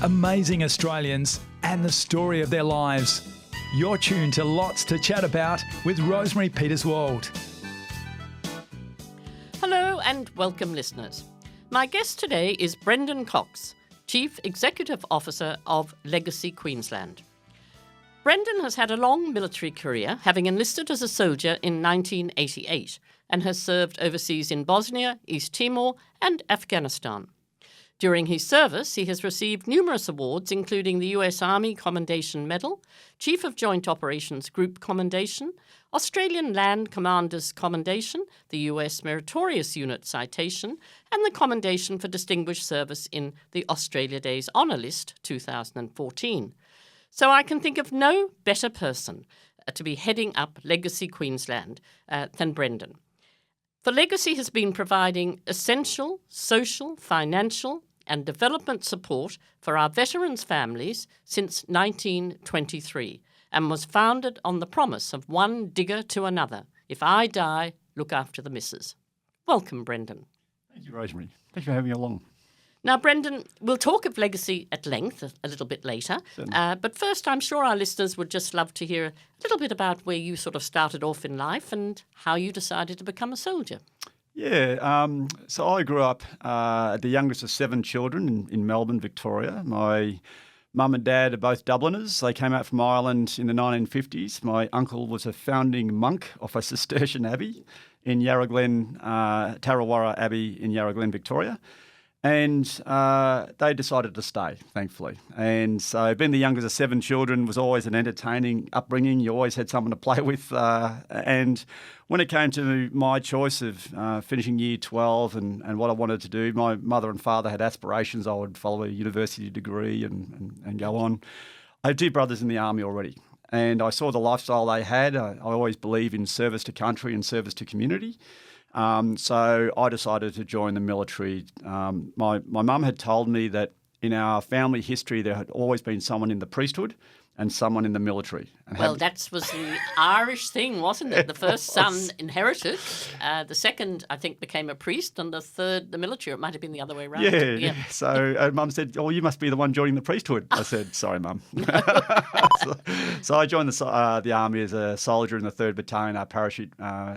amazing Australians and the story of their lives. You're tuned to Lots to Chat About with Rosemary Peterswald. Hello and welcome, listeners. My guest today is Brendon Cox, Chief Executive Officer of Legacy Queensland. Brendon has had a long military career, having enlisted as a soldier in 1988 and has served overseas in Bosnia, East Timor and Afghanistan. During his service, he has received numerous awards, including the US Army Commendation Medal, Chief of Joint Operations Group Commendation, Australian Land Commanders Commendation, the US Meritorious Unit Citation, and the Commendation for Distinguished Service in the Australia Days Honour List 2014. So I can think of no better person to be heading up Legacy Queensland than Brendon. For Legacy has been providing essential social, financial and development support for our veterans' families since 1923 and was founded on the promise of one digger to another. If I die, look after the missus. Welcome, Brendon. Thank you, Rosemary. Thank you for having me along. Now, Brendon, we'll talk of Legacy at length a little bit later. But first, I'm sure our listeners would just love to hear a little bit about where you sort of started off in life and how you decided to become a soldier. Yeah, so I grew up the youngest of 7 children in Melbourne, Victoria. My mum and dad are both Dubliners. They came out from Ireland in the 1950s. My uncle was a founding monk of a Cistercian abbey in Yarra Glen, Tarrawarra Abbey in Yarra Glen, Victoria. And they decided to stay, thankfully. And so being the youngest of 7 children was always an entertaining upbringing. You always had someone to play with. And when it came to my choice of finishing year 12 and what I wanted to do, my mother and father had aspirations. I would follow a university degree and go on. I have 2 brothers in the army already. And I saw the lifestyle they had. I always believe in service to country and service to community. So I decided to join the military. My mum had told me that in our family history there had always been someone in the priesthood and someone in the military. Well, that was the Irish thing, wasn't it? The first son inherited, the second, I think, became a priest, and the third, the military. It might have been the other way around. Yeah. So Mum said, "Oh, you must be the one joining the priesthood." I said, "Sorry, Mum." So I joined the army as a soldier in the 3rd Battalion, our parachute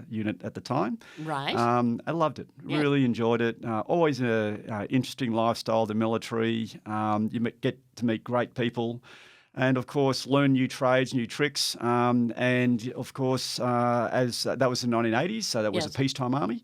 unit at the time. Right. I loved it. Really enjoyed it. Always an interesting lifestyle, the military. You get to meet great people. And, of course, learn new trades, new tricks. And, of course, as that was the 1980s, so that was a peacetime army.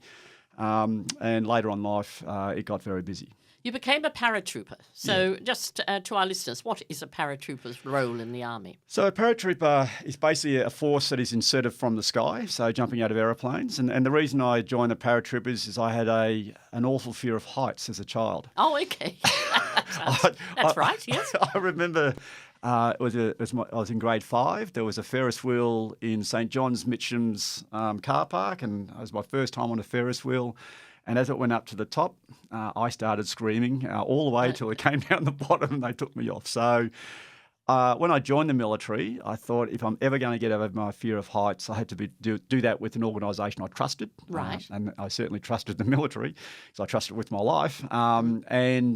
And later on in life, it got very busy. You became a paratrooper. So just to our listeners, what is a paratrooper's role in the army? So a paratrooper is basically a force that is inserted from the sky, so jumping out of aeroplanes. And the reason I joined the paratroopers is I had an awful fear of heights as a child. Oh, okay. That's right, yes. I remember... I was in grade 5. There was a Ferris wheel in St John's Mitcham's car park, and it was my first time on a Ferris wheel. And as it went up to the top, I started screaming all the way till it came down the bottom and they took me off. So when I joined the military, I thought if I'm ever going to get over my fear of heights, I had to do that with an organisation I trusted. Right. And I certainly trusted the military because I trusted it with my life. And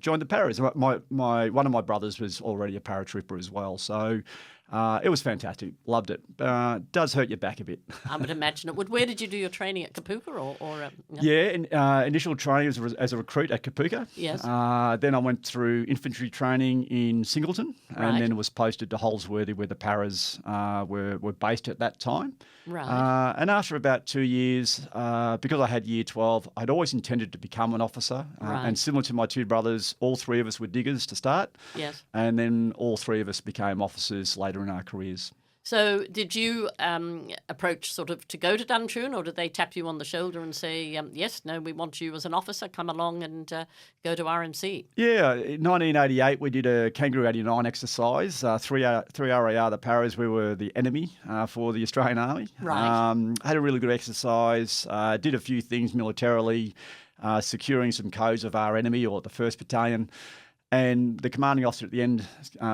joined the paras. One of my brothers was already a paratrooper as well. So it was fantastic. Loved it. Does hurt your back a bit. I would imagine it would. Where did you do your training, at Kapooka or no? Yeah, initial training was as a recruit at Kapooka. Yes. Then I went through infantry training in Singleton, and then was posted to Holsworthy, where the paras were based at that time. Right. And after about 2 years, because I had year 12, I'd always intended to become an officer. And similar to my 2 brothers, all 3 of us were diggers to start. Yes. And then all 3 of us became officers later in our careers. So did you approach sort of to go to Duntroon, or did they tap you on the shoulder and say, yes, no, we want you as an officer, come along and go to RMC? Yeah, in 1988 we did a Kangaroo 89 exercise, 3 RAR, the paras, we were the enemy for the Australian Army. Right. Had a really good exercise, did a few things militarily, securing some codes of our enemy or the 1st Battalion. And the commanding officer at the end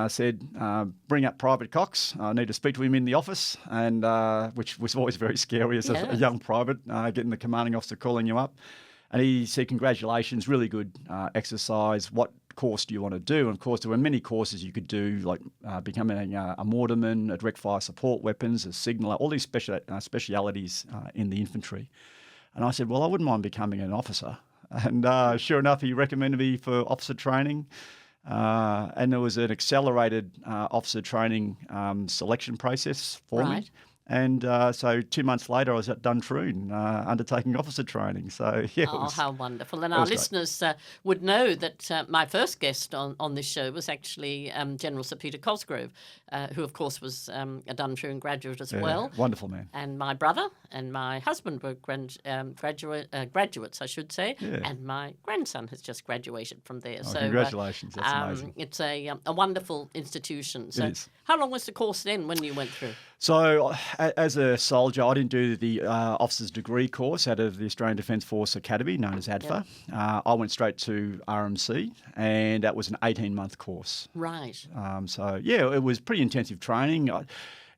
said, bring up Private Cox. I need to speak to him in the office, and which was always very scary as a young private, getting the commanding officer calling you up. And he said, congratulations, really good exercise. What course do you want to do? And of course, there were many courses you could do, like becoming a mortarman, a direct fire support weapons, a signaller, all these specialities in the infantry. And I said, well, I wouldn't mind becoming an officer. And sure enough, he recommended me for officer training. And there was an accelerated officer training selection process for me. And so 2 months later, I was at Duntroon undertaking officer training. So, yeah. How wonderful. And our listeners would know that my first guest on this show was actually General Sir Peter Cosgrove, who, of course, was a Duntroon graduate as well. Wonderful man. And my brother and my husband were graduates, I should say. Yeah. And my grandson has just graduated from there. Oh, so congratulations. That's amazing. It's a wonderful institution. So, how long was the course then when you went through? So, as a soldier, I didn't do the officer's degree course out of the Australian Defence Force Academy, known as ADFA. Yep. I went straight to RMC, and that was an 18-month course. Right. So, yeah, it was pretty intensive training.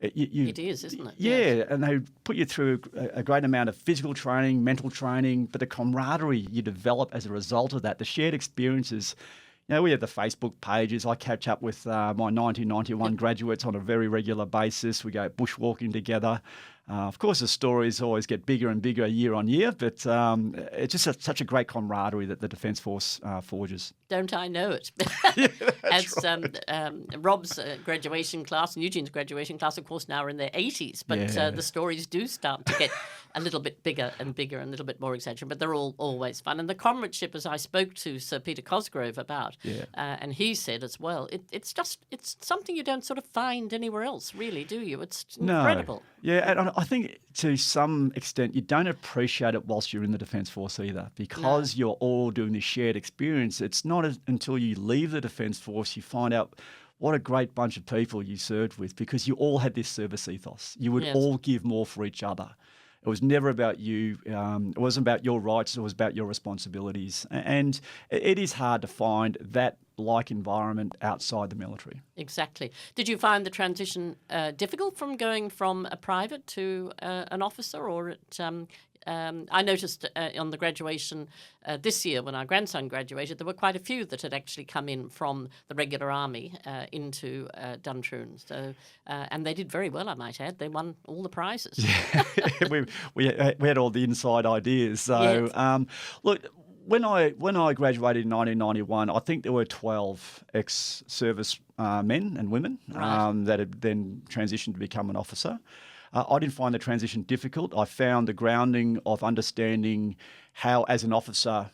It is, isn't it? Yeah, yes. And they put you through a great amount of physical training, mental training, but the camaraderie you develop as a result of that, the shared experiences. You know, we have the Facebook pages. I catch up with my 1991 graduates on a very regular basis. We go bushwalking together. Of course, the stories always get bigger and bigger year on year, but it's just such a great camaraderie that the Defence Force forges. Don't I know it? As Rob's graduation class and Eugene's graduation class, of course, now are in their 80s, but the stories do start to get a little bit bigger and bigger and a little bit more exaggerated, but they're all always fun. And the comradeship, as I spoke to Sir Peter Cosgrove about, and he said as well, it's something you don't sort of find anywhere else, really, do you? It's incredible. Yeah, and I think to some extent you don't appreciate it whilst you're in the Defence Force either, because you're all doing this shared experience. It's not until you leave the Defence Force you find out what a great bunch of people you served with, because you all had this service ethos. You would all give more for each other. It was never about you. It wasn't about your rights. It was about your responsibilities. And it is hard to find that like environment outside the military. Exactly. Did you find the transition difficult from going from a private to an officer, or I noticed on the graduation this year when our grandson graduated, there were quite a few that had actually come in from the regular army into Duntroon. So, and they did very well, I might add. They won all the prizes. Yeah. we had all the inside ideas. So, look, when I graduated in 1991, I think there were 12 ex-service men and women that had then transitioned to become an officer. I didn't find the transition difficult. I found the grounding of understanding how, as an officer,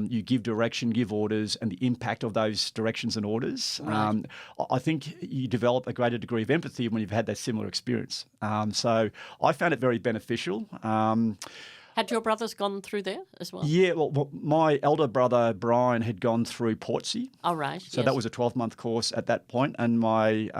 you give direction, give orders, and the impact of those directions and orders. Right. I think you develop a greater degree of empathy when you've had that similar experience. So I found it very beneficial. Had your brothers gone through there as well? Yeah, well, my elder brother, Brian, had gone through Portsea. Oh, right. So that was a 12-month course at that point. And my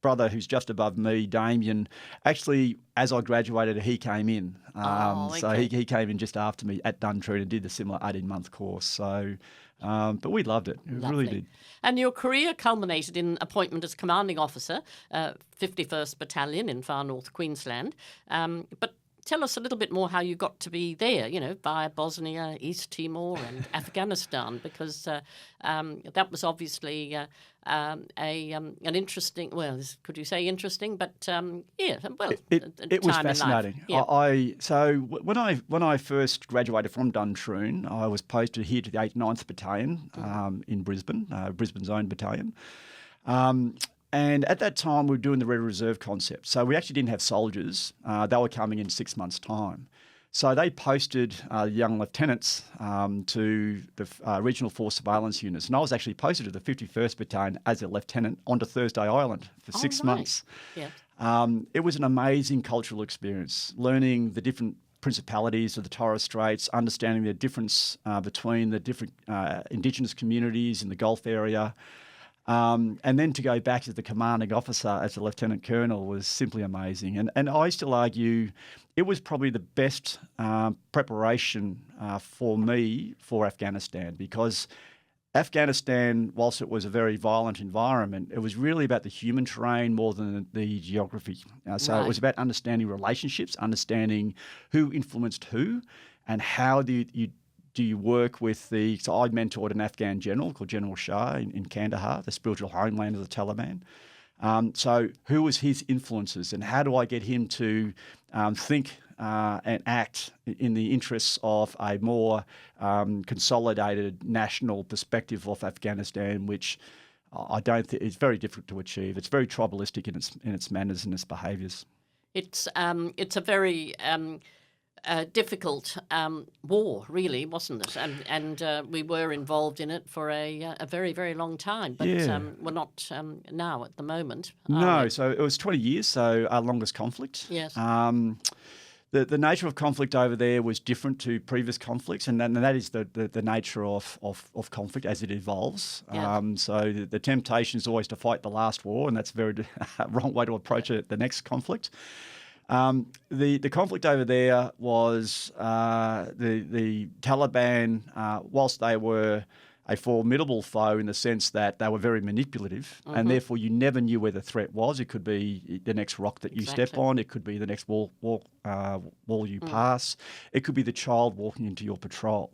brother, who's just above me, Damien, actually, as I graduated, he came in. Okay. So he came in just after me at Duntroon and did the similar 18-month course. So, but we loved it. We really did. And your career culminated in appointment as commanding officer, 51st Battalion in far north Queensland. But tell us a little bit more how you got to be there, via Bosnia, East Timor and Afghanistan, because that was obviously an interesting, could you say interesting? But it was fascinating. So when I first graduated from Duntroon, I was posted here to the 89th Battalion in Brisbane, Brisbane's own battalion. And at that time, we were doing the Red Reserve concept. So we actually didn't have soldiers. They were coming in 6 months' time. So they posted young lieutenants to the Regional Force Surveillance Units. And I was actually posted to the 51st Battalion as a lieutenant onto Thursday Island for 6 months. Yeah. It was an amazing cultural experience, learning the different principalities of the Torres Straits, understanding the difference between the different Indigenous communities in the Gulf area. And then to go back as the commanding officer as a lieutenant colonel was simply amazing. And I still argue it was probably the best preparation for me for Afghanistan, because Afghanistan, whilst it was a very violent environment, it was really about the human terrain more than the geography. So it was about understanding relationships, understanding who influenced who, and how you do you work with so I mentored an Afghan general called General Shah in Kandahar, the spiritual homeland of the Taliban. So who was his influences, and how do I get him to think and act in the interests of a more consolidated national perspective of Afghanistan, which I don't think is very difficult to achieve. It's very tribalistic in its manners and its behaviours. It's a very difficult war, really, wasn't it? And we were involved in it for a very, very long time, but we're not now at the moment. No, so it was 20 years, so our longest conflict. Yes. The nature of conflict over there was different to previous conflicts, and that is the nature of conflict as it evolves. Yeah. So the temptation is always to fight the last war, and that's a very wrong way to approach the next conflict. The conflict over there was the Taliban, whilst they were a formidable foe in the sense that they were very manipulative, and therefore you never knew where the threat was. It could be the next rock that you step on. It could be the next wall you pass. It could be the child walking into your patrol.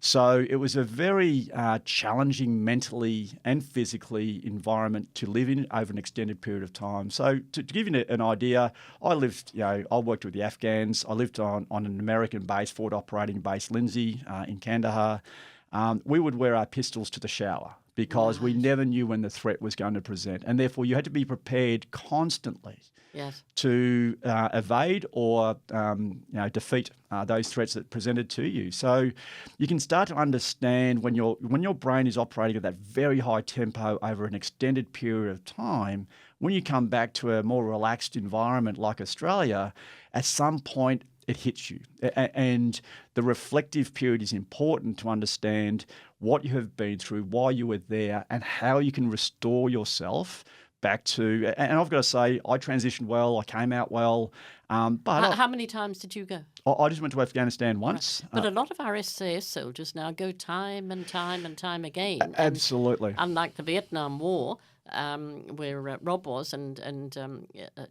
So it was a very challenging mentally and physically environment to live in over an extended period of time. So to give you an idea, I worked with the Afghans. I lived on an American base, forward operating base, Lindsay, in Kandahar. We would wear our pistols to the shower because we never knew when the threat was going to present, and therefore you had to be prepared constantly to evade or defeat those threats that presented to you. So you can start to understand when your brain is operating at that very high tempo over an extended period of time. When you come back to a more relaxed environment like Australia, at some point it hits you. And the reflective period is important to understand what you have been through, why you were there, and how you can restore yourself back to... And I've got to say, I transitioned well, I came out well. But how many times did you go? I just went to Afghanistan once. Right. But a lot of our SAS soldiers now go time and time and time again. Absolutely. And unlike the Vietnam War, where Rob was and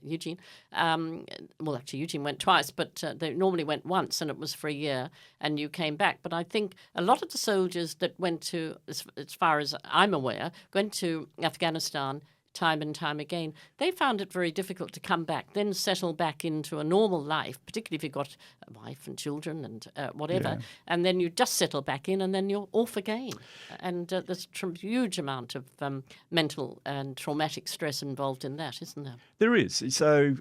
Eugene. Well, actually, Eugene went twice, but they normally went once, and it was for a year, and you came back. But I think a lot of the soldiers that went to, as far as I'm aware, went to Afghanistan time and time again, they found it very difficult to come back, then settle back into a normal life, particularly if you've got a wife and children and whatever, and then you just settle back in and then you're off again. And there's a huge amount of mental and traumatic stress involved in that, isn't there? There is. So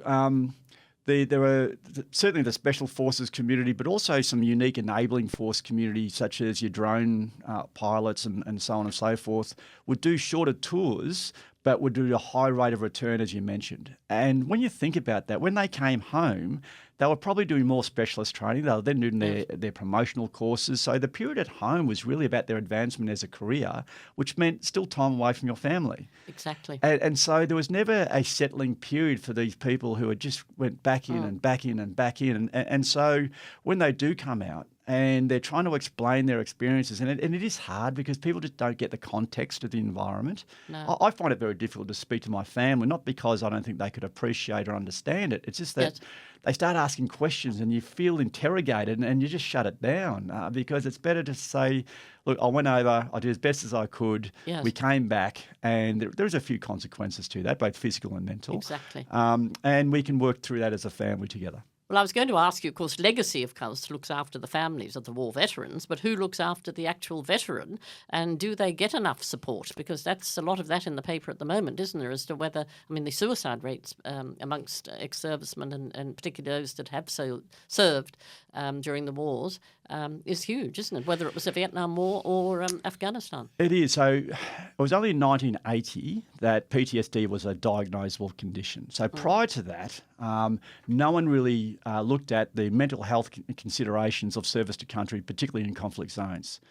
there are certainly the Special Forces community, but also some unique enabling force community, such as your drone pilots and so on and so forth, would do shorter tours, but would do a high rate of return, as you mentioned. And when you think about that, when they came home, they were probably doing more specialist training. They were then doing their promotional courses. So the period at home was really about their advancement as a career, which meant still time away from your family. Exactly. And so there was never a settling period for these people who had just went back in and back in and back in. And so when they do come out, and they're trying to explain their experiences. And it is hard because people just don't get the context of the environment. No. I find it very difficult to speak to my family, not because I don't think they could appreciate or understand it. It's just that they start asking questions and you feel interrogated and you just shut it down because it's better to say, look, I went over, I did as best as I could, we came back, and there's a few consequences to that, both physical and mental. Exactly. And we can work through that as a family together. Well, I was going to ask you, of course, Legacy, of course, looks after the families of the war veterans, but who looks after the actual veteran, and do they get enough support? Because that's a lot of that in the paper at the moment, isn't there, as to whether, the suicide rates amongst ex-servicemen and particularly those that have served during the wars is huge, isn't it, whether it was the Vietnam War or Afghanistan? It is. So it was only in 1980 that PTSD was a diagnosable condition. So prior to that, no one really looked at the mental health considerations of service to country, particularly in conflict zones.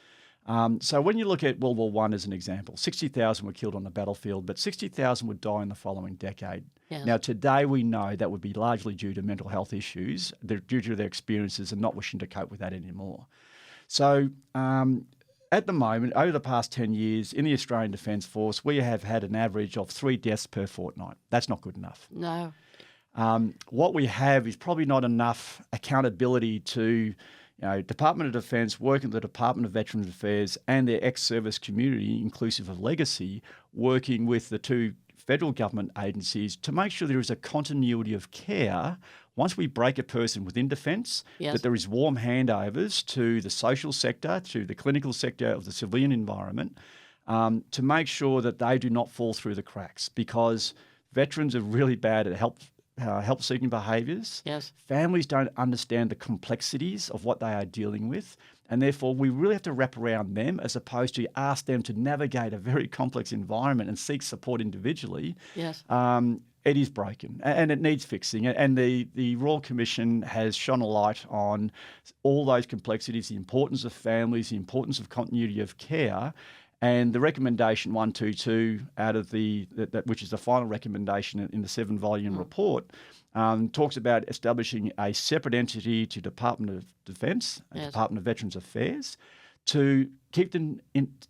So when you look at World War I as an example, 60,000 were killed on the battlefield, but 60,000 would die in the following decade. Yeah. Now, today we know that would be largely due to mental health issues, due to their experiences and not wishing to cope with that anymore. So at the moment, over the past 10 years, in the Australian Defence Force, we have had an average of 3 deaths per fortnight. That's not good enough. No. What we have is probably not enough accountability to Department of Defence working with the Department of Veterans Affairs and their ex-service community, inclusive of Legacy, working with the two federal government agencies to make sure there is a continuity of care once we break a person within Defence, that there is warm handovers to the social sector, to the clinical sector of the civilian environment, to make sure that they do not fall through the cracks, because veterans are really bad at help-seeking behaviours. Yes. Families don't understand the complexities of what they are dealing with, and therefore we really have to wrap around them as opposed to ask them to navigate a very complex environment and seek support individually. Yes. It is broken and it needs fixing. And the Royal Commission has shone a light on all those complexities, the importance of families, the importance of continuity of care. And the recommendation 122 out of which is the final recommendation in the 7-volume report, talks about establishing a separate entity to Department of Defence, Department of Veterans Affairs, to keep them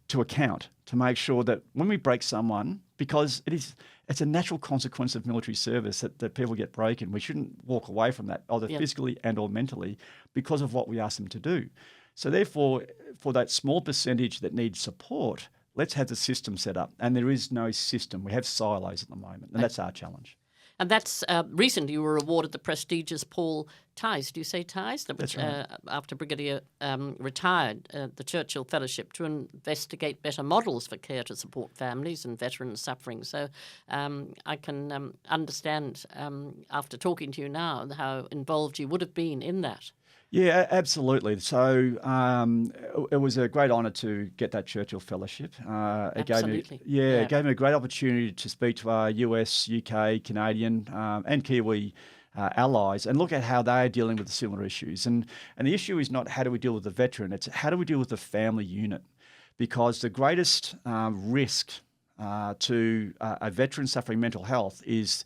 to account, to make sure that when we break someone, because it's a natural consequence of military service that people get broken, we shouldn't walk away from that, either physically and or mentally, because of what we ask them to do. So therefore, for that small percentage that needs support, let's have the system set up. And there is no system. We have silos at the moment, and that's our challenge. And that's recently you were awarded the prestigious Paul Ties. Do you say Ties? That's right. After Brigadier retired, the Churchill Fellowship to investigate better models for care to support families and veterans suffering. So I can understand after talking to you now how involved you would have been in that. Yeah, absolutely. So it was a great honour to get that Churchill Fellowship. It gave me a great opportunity to speak to our US, UK, Canadian and Kiwi allies and look at how they are dealing with similar issues. And the issue is not how do we deal with the veteran, it's how do we deal with the family unit. Because the greatest risk to a veteran suffering mental health is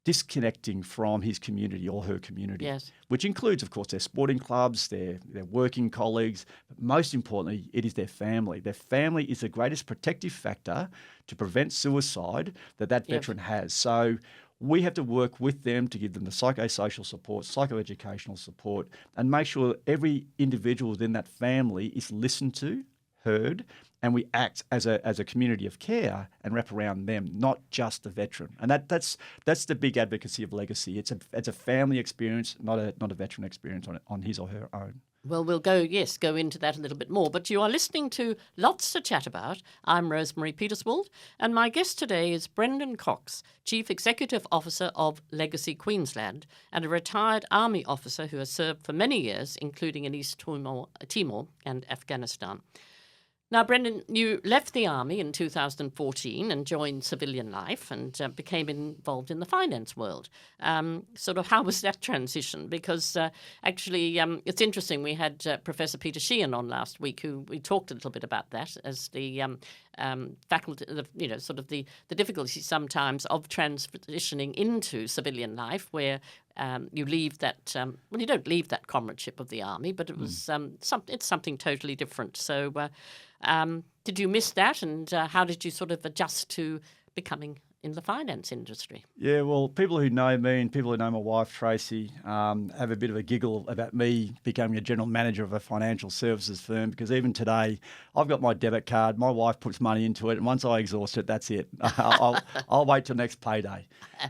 disconnecting from his community or her community, which includes, of course, their sporting clubs, their working colleagues, but most importantly, it is their family. Their family is the greatest protective factor to prevent suicide that veteran has. So we have to work with them to give them the psychosocial support, psychoeducational support, and make sure every individual within that family is listened to, heard, and we act as a community of care and wrap around them, not just the veteran. And that's the big advocacy of Legacy. It's a family experience, not a veteran experience on his or her own. Well, we'll go into that a little bit more. But you are listening to Lots to Chat About. I'm Rosemary Peterswald, and my guest today is Brendon Cox, Chief Executive Officer of Legacy Queensland, and a retired Army officer who has served for many years, including in East Timor and Afghanistan. Now, Brendon, you left the Army in 2014 and joined civilian life and became involved in the finance world. Sort of how was that transition? Because actually it's interesting. We had Professor Peter Sheehan on last week, who we talked a little bit about that as the faculty, sort of the difficulties sometimes of transitioning into civilian life, where you leave that. You don't leave that comradeship of the Army, but it was it's something totally different. So, did you miss that, and how did you sort of adjust to becoming in the finance industry? Yeah, well, people who know me and people who know my wife, Tracy, have a bit of a giggle about me becoming a general manager of a financial services firm, because even today I've got my debit card, my wife puts money into it, and once I exhaust it, that's it. I'll wait till next payday.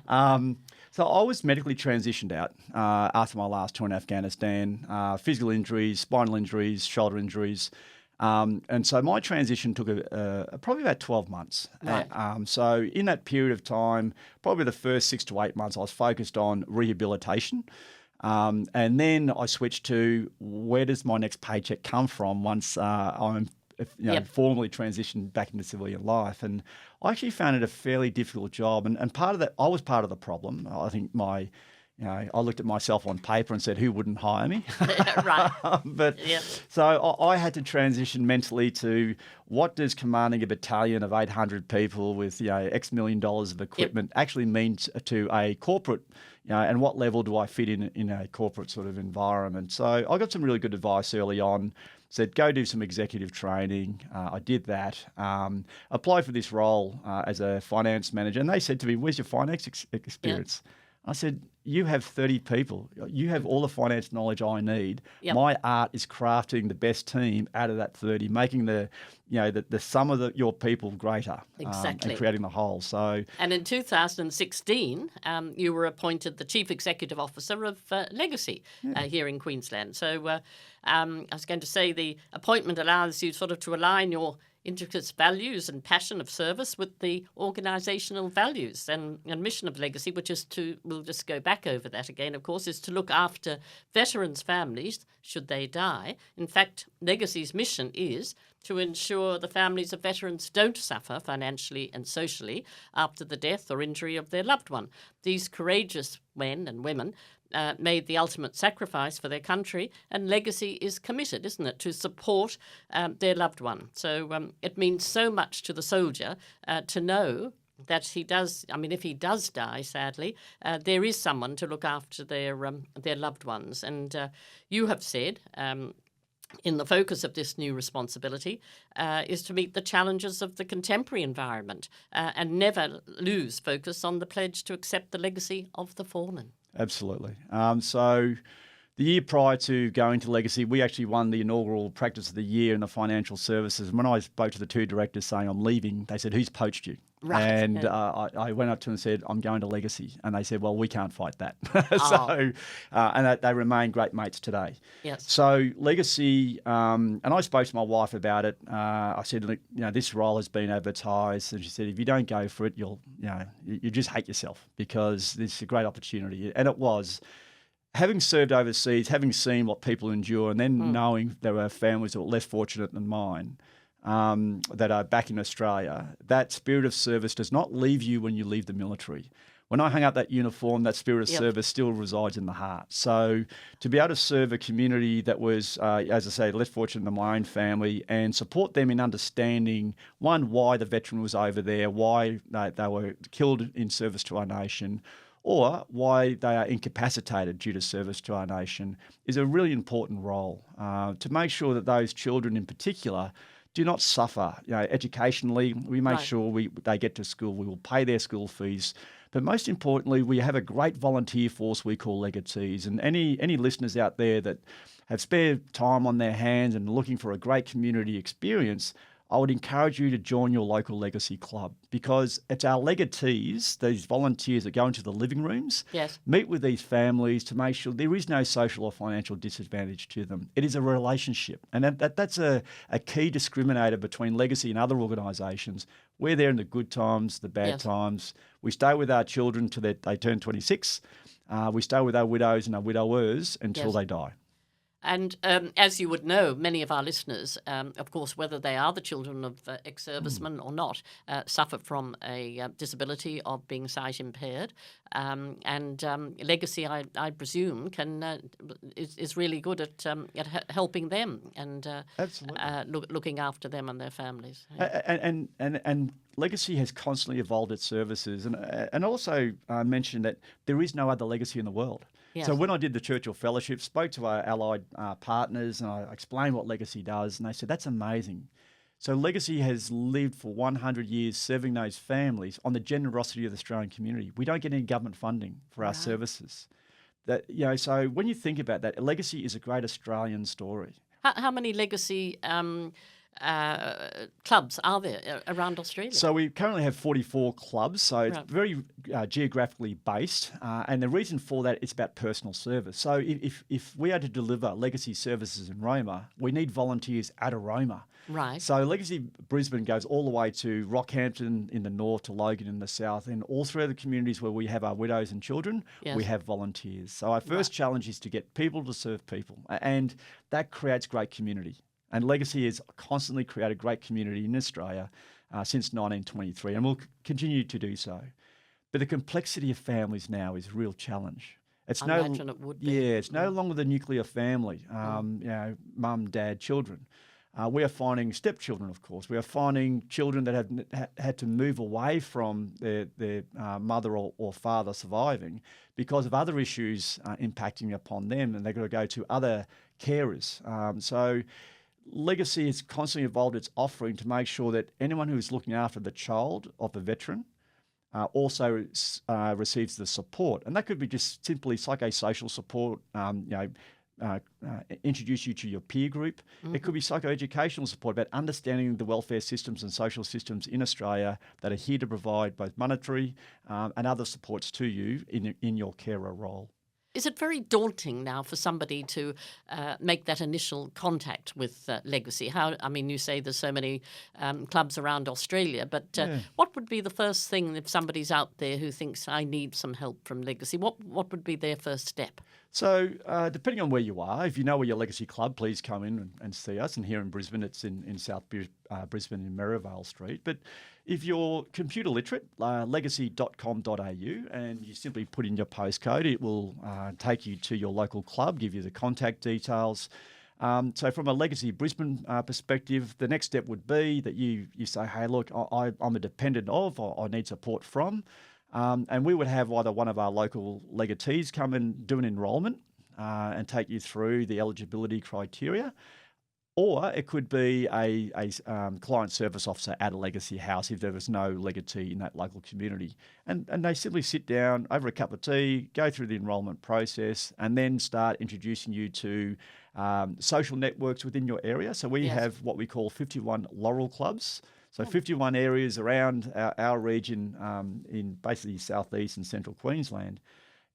So I was medically transitioned out after my last tour in Afghanistan, physical injuries, spinal injuries, shoulder injuries. And so my transition took probably about 12 months. Right. So in that period of time, probably the first 6 to 8 months, I was focused on rehabilitation. And then I switched to where does my next paycheck come from once I'm formally transitioned back into civilian life. And I actually found it a fairly difficult job. And part of that, I was part of the problem. I think I looked at myself on paper and said, who wouldn't hire me? Right. So I had to transition mentally to what does commanding a battalion of 800 people with X million dollars of equipment actually mean to a corporate, and what level do I fit in a corporate sort of environment? So I got some really good advice early on. Said, go do some executive training. I did that. Applied for this role as a finance manager. And they said to me, where's your finance experience? I said, you have 30 people. You have all the finance knowledge I need. Yep. My art is crafting the best team out of that 30, making the sum of your people greater. Exactly. And creating the whole. So, and in 2016, you were appointed the Chief Executive Officer of Legacy here in Queensland. So I was going to say the appointment allows you sort of to align your intricate values and passion of service with the organisational values and mission of Legacy, which is we'll just go back over that again, of course, is to look after veterans' families should they die. In fact, Legacy's mission is to ensure the families of veterans don't suffer financially and socially after the death or injury of their loved one. These courageous men and women made the ultimate sacrifice for their country, and Legacy is committed, isn't it, to support their loved one. So it means so much to the soldier to know that he does, if he does die, sadly, there is someone to look after their loved ones. And you have said in the focus of this new responsibility is to meet the challenges of the contemporary environment and never lose focus on the pledge to accept the legacy of the fallen. Absolutely. So the year prior to going to Legacy, we actually won the inaugural Practice of the Year in the financial services. And when I spoke to the two directors saying I'm leaving, they said, who's poached you? Right. And I went up to them and said, I'm going to Legacy. And they said, well, we can't fight that. And they remain great mates today. Yes. So Legacy, and I spoke to my wife about it. I said, look, this role has been advertised. And she said, if you don't go for it, you just hate yourself because this is a great opportunity. And it was. Having served overseas, having seen what people endure, and then knowing there were families that were less fortunate than mine that are back in Australia, that spirit of service does not leave you when you leave the military. When I hung up that uniform, that spirit of service still resides in the heart. So to be able to serve a community that was, as I say, less fortunate than my own family and support them in understanding, one, why the veteran was over there, why they were killed in service to our nation, or why they are incapacitated due to service to our nation, is a really important role to make sure that those children in particular do not suffer. Educationally, we make sure they get to school. We will pay their school fees. But most importantly, we have a great volunteer force we call Legatees. And any listeners out there that have spare time on their hands and looking for a great community experience, I would encourage you to join your local Legacy club because it's our Legatees, these volunteers that go into the living rooms, meet with these families to make sure there is no social or financial disadvantage to them. It is a relationship. And that's a key discriminator between Legacy and other organisations. We're there in the good times, the bad times. We stay with our children till they turn 26. We stay with our widows and our widowers until they die. And as you would know, many of our listeners, of course, whether they are the children of ex-servicemen or not, suffer from a disability of being sight impaired. And Legacy, I presume, is really good at helping them and looking after them and their families. And Legacy has constantly evolved its services, and also mentioned that there is no other Legacy in the world. Yes. So when I did the Churchill Fellowship, spoke to our allied partners and I explained what Legacy does, and they said, that's amazing. So Legacy has lived for 100 years serving those families on the generosity of the Australian community. We don't get any government funding for our services. So when you think about that, Legacy is a great Australian story. How many Legacy clubs are there around Australia? So we currently have 44 clubs, so it's very geographically based, and the reason for that is about personal service. So if we are to deliver Legacy services in Roma, we need volunteers at Roma. Right. So Legacy Brisbane goes all the way to Rockhampton in the north, to Logan in the south, and all through the communities where we have our widows and children, we have volunteers. So our first challenge is to get people to serve people, and that creates great community. And Legacy has constantly created great community in Australia since 1923 and will continue to do so. But the complexity of families now is a real challenge. I imagine it would be. Yeah, it's no longer the nuclear family, mum, dad, children. We are finding stepchildren, of course. We are finding children that have had to move away from their mother or father surviving because of other issues impacting upon them, and they've got to go to other carers. So Legacy has constantly evolved its offering to make sure that anyone who is looking after the child of a veteran also receives the support. And that could be just simply psychosocial support, introduce you to your peer group. Mm-hmm. It could be psychoeducational support about understanding the welfare systems and social systems in Australia that are here to provide both monetary and other supports to you in your carer role. Is it very daunting now for somebody to make that initial contact with Legacy? You say there's so many clubs around Australia, but what would be the first thing if somebody's out there who thinks, I need some help from Legacy? What would be their first step? So depending on where you are, if you know where your Legacy club, please come in and see us. And here in Brisbane, it's in South Brisbane in Merivale Street. But if you're computer literate, legacy.com.au, and you simply put in your postcode, it will take you to your local club, give you the contact details. So from a Legacy Brisbane perspective, the next step would be that you say, hey, look, I'm a dependent of, or I need support from. And we would have either one of our local legatees come and do an enrolment and take you through the eligibility criteria. Or it could be a client service officer at a Legacy house if there was no legatee in that local community. And they simply sit down over a cup of tea, go through the enrolment process, and then start introducing you to social networks within your area. So we have what we call 51 Laurel Clubs. So 51 areas around our region in basically southeast and central Queensland,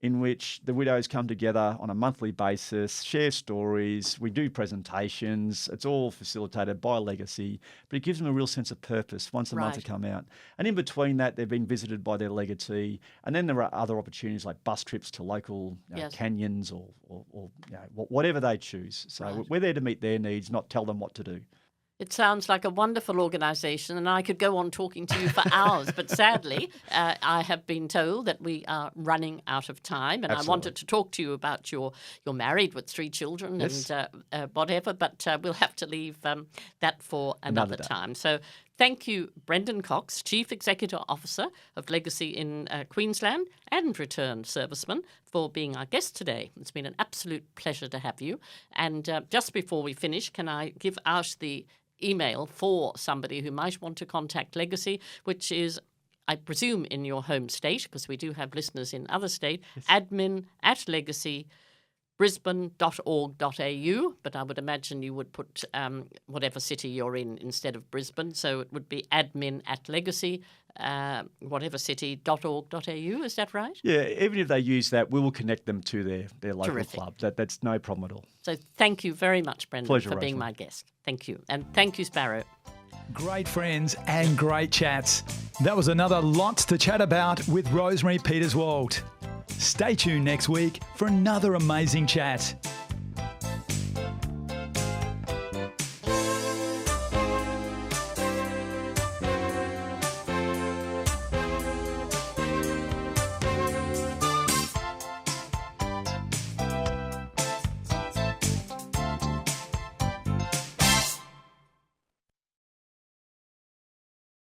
in which the widows come together on a monthly basis, share stories, we do presentations. It's all facilitated by Legacy, but it gives them a real sense of purpose once a month to come out. And in between that, they've been visited by their legatee. And then there are other opportunities like bus trips to local canyons or whatever they choose. So we're there to meet their needs, not tell them what to do. It sounds like a wonderful organisation, and I could go on talking to you for hours, but sadly, I have been told that we are running out of time, and I wanted to talk to you about you're married with 3 children and whatever, but we'll have to leave that for another time. So thank you, Brendon Cox, Chief Executive Officer of Legacy in Queensland and returned serviceman, for being our guest today. It's been an absolute pleasure to have you. And just before we finish, can I give out the email for somebody who might want to contact Legacy, which is, I presume, in your home state, because we do have listeners in other states, admin@legacybrisbane.org.au, but I would imagine you would put whatever city you're in instead of Brisbane, so it would be admin@legacy, whatever city.org.au, is that right? Yeah, even if they use that, we will connect them to their local club. That's no problem at all. So thank you very much, Brendon, Pleasure, for being my guest. Thank you. And thank you, Sparrow. Great friends and great chats. That was another Lots to Chat About with Rosemary Peterswald. Stay tuned next week for another amazing chat.